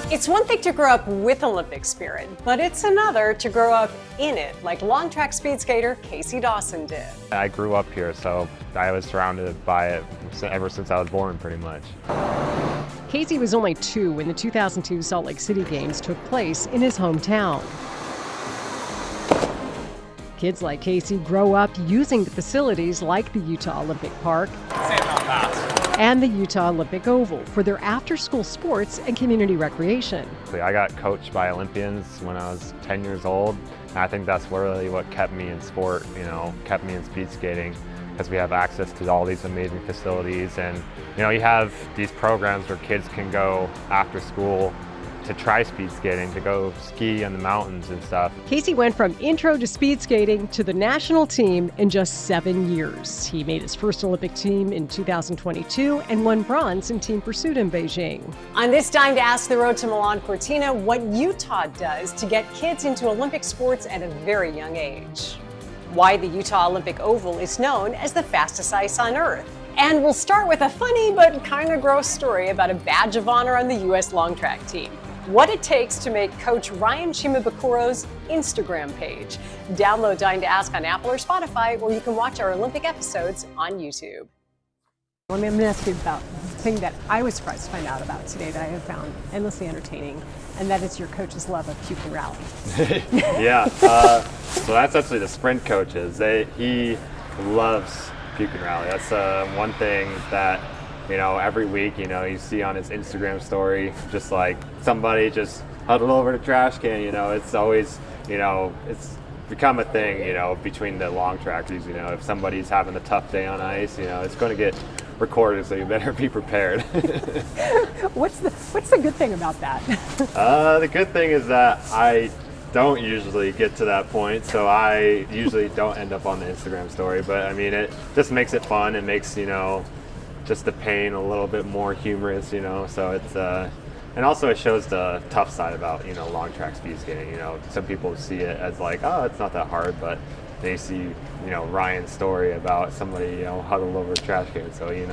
It's one thing to grow up with Olympic spirit, but it's another to grow up in it, like long track speed skater Casey Dawson did. I grew up here, so I was surrounded by it ever since I was born, pretty much. Casey was only 2 when the 2002 Salt Lake City Games took place in his hometown. Kids like Casey grow up using the facilities like the Utah Olympic Park and the Utah Olympic Oval for their after-school sports and community recreation. I got coached by Olympians when I was 10 years old. And I think that's really what kept me in sport, kept me in speed skating, because we have access to all these amazing facilities. And, you have these programs where kids can go after school to try speed skating, to go ski on the mountains and stuff. Casey went from intro to speed skating to the national team in just 7 years. He made his first Olympic team in 2022 and won bronze in team pursuit in Beijing. On this Time to Ask the Road to Milan Cortina, what Utah does to get kids into Olympic sports at a very young age. Why the Utah Olympic Oval is known as the fastest ice on Earth. And we'll start with a funny but kind of gross story about a badge of honor on the U.S. long track team. What it takes to make Coach Ryan Shimabukuro's Instagram page. Download Time to Ask on Apple or Spotify, or you can watch our Olympic episodes on YouTube. I'm going to ask you about the thing that I was surprised to find out about today that I have found endlessly entertaining, and that is your coach's love of puke and rally. Yeah, so that's actually the sprint coaches. He loves puke and rally. That's one thing that every week, you see on his Instagram story, just like somebody just huddled over the trash can, it's always, it's become a thing, between the long trackers, if somebody's having a tough day on ice, it's going to get recorded, so you better be prepared. What's the good thing about that? The good thing is that I don't usually get to that point, so I usually don't end up on the Instagram story, but I mean, it just makes it fun. It makes, just the pain a little bit more humorous, so it's and also it shows the tough side about long track speed skating. Some people see it as like, oh, it's not that hard, but they see Ryan's story about somebody huddled over a trash can, so you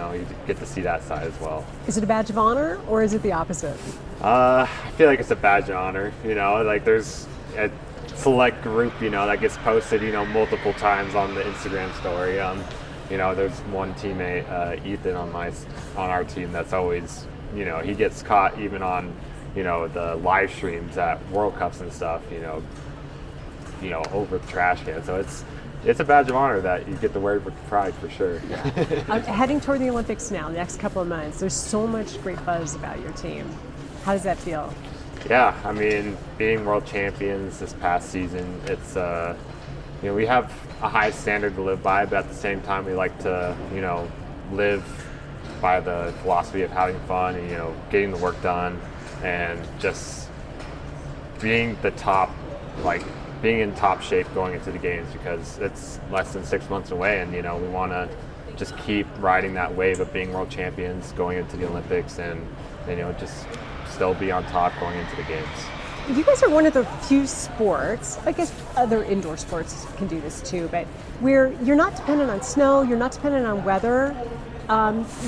get to see that side as well. Is it a badge of honor or is it the opposite? I feel like it's a badge of honor. Like there's a select group that gets posted multiple times on the Instagram story. There's one teammate, Ethan, on our team that's always, he gets caught even on, the live streams at World Cups and stuff, over the trash can. So it's a badge of honor that you get to wear with pride for sure. Yeah. Heading toward the Olympics now, the next couple of months, there's so much great buzz about your team. How does that feel? Yeah, I mean, being world champions this past season, it's we have a high standard to live by, but at the same time, we like to, live by the philosophy of having fun and, getting the work done and just being being in top shape going into the games, because it's less than 6 months away, and, we want to just keep riding that wave of being world champions going into the Olympics and, just still be on top going into the games. You guys are one of the few sports, I guess other indoor sports can do this too, but where you're not dependent on snow, you're not dependent on weather.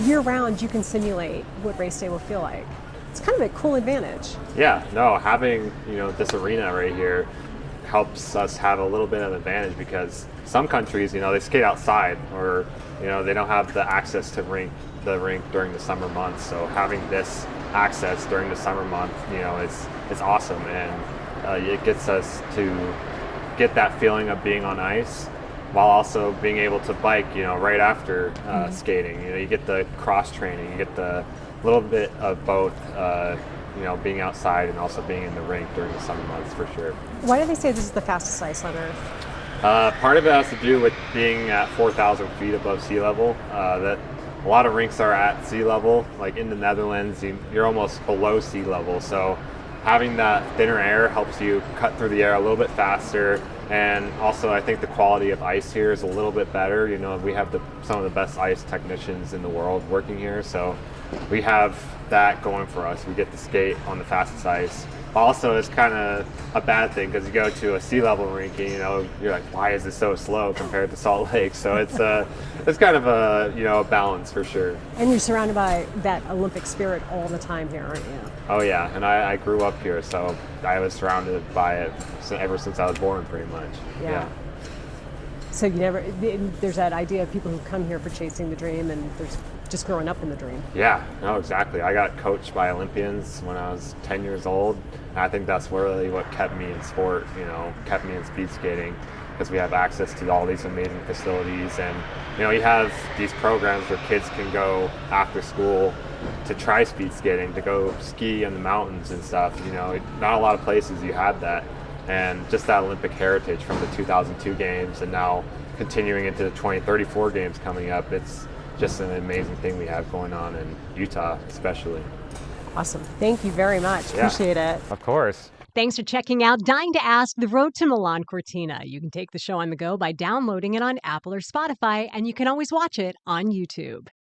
Year round, you can simulate what race day will feel like. It's kind of a cool advantage. Yeah, no, having, this arena right here helps us have a little bit of advantage, because some countries, they skate outside, or, they don't have the access to the rink during the summer months. So having this access during the summer month, it's awesome, and it gets us to get that feeling of being on ice while also being able to bike, right after skating. You get the cross training, you get the little bit of both, being outside and also being in the rink during the summer months for sure. Why do they say this is the fastest ice on Earth? Part of it has to do with being at 4,000 feet above sea level. That a lot of rinks are at sea level, like in the Netherlands, you're almost below sea level. So having that thinner air helps you cut through the air a little bit faster, And also, I think the quality of ice here is a little bit better. You know, we have some of the best ice technicians in the world working here, so we have that going for us. We get to skate on the fastest ice. But also, it's kind of a bad thing because you go to a sea level rink, and, you know, you're like, why is it so slow compared to Salt Lake? So it's kind of a balance for sure. And you're surrounded by that Olympic spirit all the time here, aren't you? Oh yeah, and I grew up here, so I was surrounded by it ever since I was born, pretty much. Yeah. So there's that idea of people who come here for chasing the dream, and there's just growing up in the dream. Yeah, no, exactly. I got coached by Olympians when I was 10 years old. And I think that's really what kept me in sport, you know, kept me in speed skating, because we have access to all these amazing facilities. And, you know, you have these programs where kids can go after school to try speed skating, to go ski in the mountains and stuff. You know, not a lot of places you had that. And just that Olympic heritage from the 2002 games, and now continuing into the 2034 games coming up, it's just an amazing thing we have going on in Utah, especially. Awesome. Thank you very much. Yeah. Appreciate it. Of course. Thanks for checking out Dying to Ask The Road to Milan Cortina. You can take the show on the go by downloading it on Apple or Spotify, and you can always watch it on YouTube.